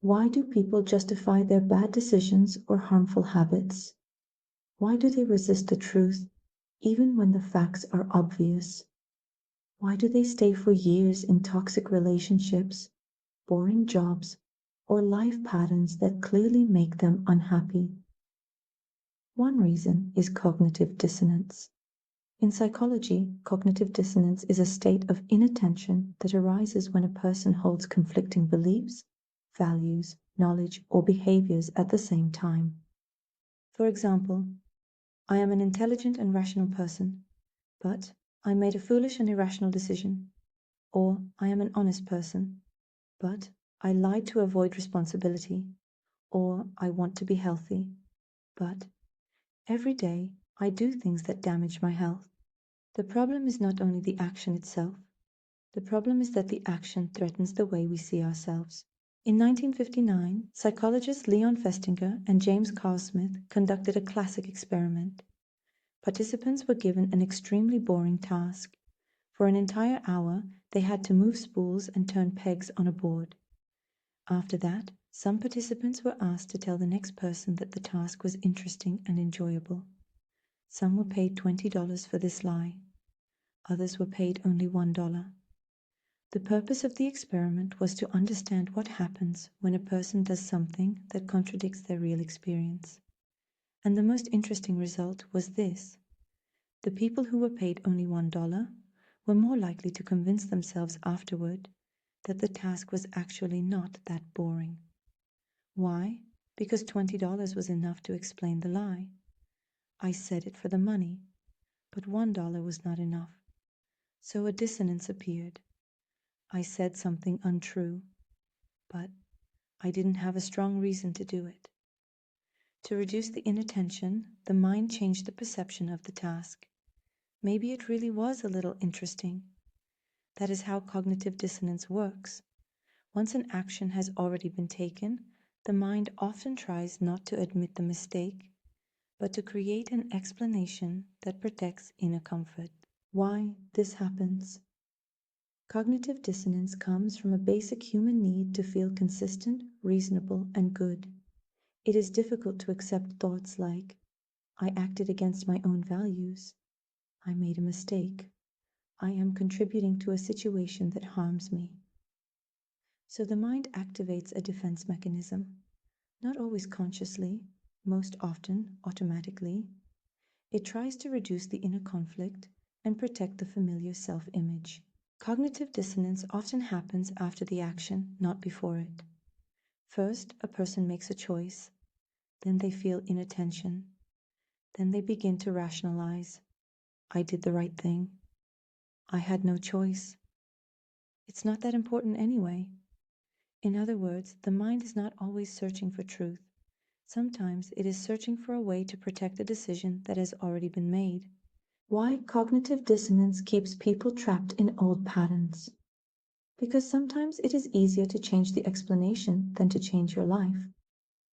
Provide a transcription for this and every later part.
Why do people justify their bad decisions or harmful habits? Why do they resist the truth, even when the facts are obvious? Why do they stay for years in toxic relationships, boring jobs, or life patterns that clearly make them unhappy? One reason is cognitive dissonance. In psychology, cognitive dissonance is a state of inattention that arises when a person holds conflicting beliefs, values, knowledge, or behaviors at the same time. For example, I am an intelligent and rational person, but I made a foolish and irrational decision. Or I am an honest person, but I lied to avoid responsibility. Or I want to be healthy, but every day I do things that damage my health. The problem is not only the action itself. The problem is that the action threatens the way we see ourselves. In 1959, psychologists Leon Festinger and James Carlsmith conducted a classic experiment. Participants were given an extremely boring task. For an entire hour, they had to move spools and turn pegs on a board. After that, some participants were asked to tell the next person that the task was interesting and enjoyable. Some were paid $20 for this lie. Others were paid only $1. The purpose of the experiment was to understand what happens when a person does something that contradicts their real experience. And the most interesting result was this. The people who were paid only $1 were more likely to convince themselves afterward that the task was actually not that boring. Why? Because $20 was enough to explain the lie. I said it for the money, but $1 was not enough. So a dissonance appeared. I said something untrue, but I didn't have a strong reason to do it. To reduce the inattention, the mind changed the perception of the task. Maybe it really was a little interesting. That is how cognitive dissonance works. Once an action has already been taken, the mind often tries not to admit the mistake, but to create an explanation that protects inner comfort. Why this happens? Cognitive dissonance comes from a basic human need to feel consistent, reasonable, and good. It is difficult to accept thoughts like, I acted against my own values. I made a mistake. I am contributing to a situation that harms me. So the mind activates a defense mechanism, not always consciously, most often automatically. It tries to reduce the inner conflict and protect the familiar self-image. Cognitive dissonance often happens after the action, not before it. First, a person makes a choice. Then they feel inattention. Then they begin to rationalize. I did the right thing. I had no choice. It's not that important anyway. In other words, the mind is not always searching for truth. Sometimes it is searching for a way to protect a decision that has already been made. Why cognitive dissonance keeps people trapped in old patterns? Because sometimes it is easier to change the explanation than to change your life.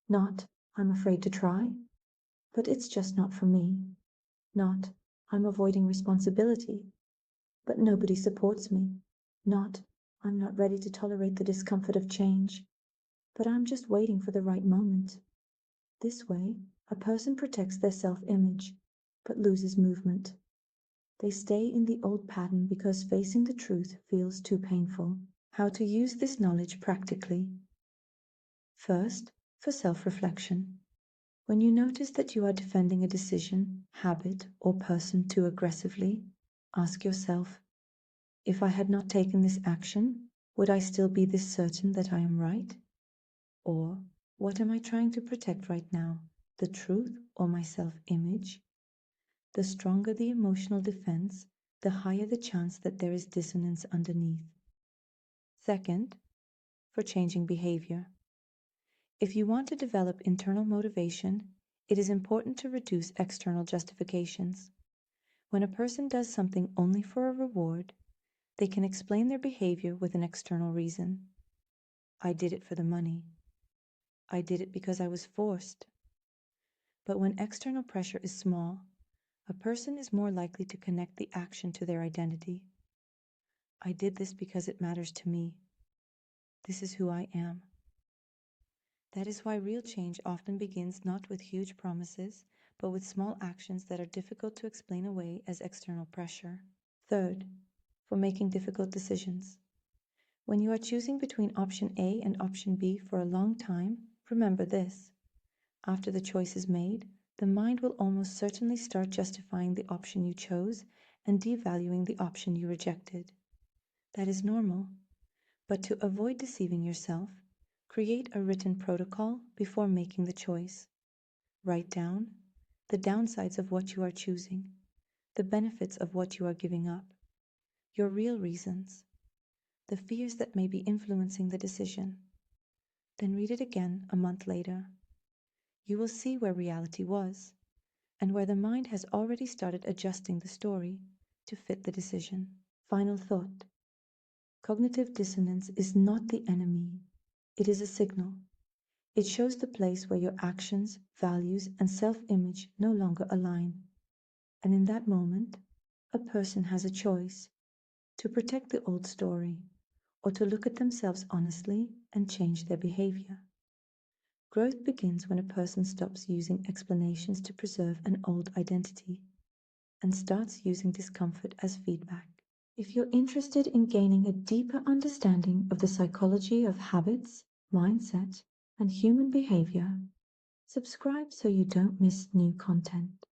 Not, I'm afraid to try, but it's just not for me. Not, I'm avoiding responsibility, but nobody supports me. Not, I'm not ready to tolerate the discomfort of change, but I'm just waiting for the right moment. This way, a person protects their self-image, but loses movement. They stay in the old pattern because facing the truth feels too painful. How to use this knowledge practically. First, for self-reflection. When you notice that you are defending a decision, habit, or person too aggressively, ask yourself, if I had not taken this action, would I still be this certain that I am right? Or, what am I trying to protect right now, the truth or my self-image? The stronger the emotional defense, the higher the chance that there is dissonance underneath. Second, for changing behavior. If you want to develop internal motivation, it is important to reduce external justifications. When a person does something only for a reward, they can explain their behavior with an external reason. I did it for the money. I did it because I was forced. But when external pressure is small, a person is more likely to connect the action to their identity. I did this because it matters to me. This is who I am. That is why real change often begins not with huge promises, but with small actions that are difficult to explain away as external pressure. Third, for making difficult decisions. When you are choosing between option A and option B for a long time, remember this. After the choice is made, the mind will almost certainly start justifying the option you chose and devaluing the option you rejected. That is normal. But to avoid deceiving yourself, create a written protocol before making the choice. Write down the downsides of what you are choosing, the benefits of what you are giving up, your real reasons, the fears that may be influencing the decision. Then read it again a month later. You will see where reality was, and where the mind has already started adjusting the story to fit the decision. Final thought. Cognitive dissonance is not the enemy. It is a signal. It shows the place where your actions, values, and self-image no longer align. And in that moment, a person has a choice to protect the old story or to look at themselves honestly and change their behavior. Growth begins when a person stops using explanations to preserve an old identity and starts using discomfort as feedback. If you're interested in gaining a deeper understanding of the psychology of habits, mindset, and human behavior, subscribe so you don't miss new content.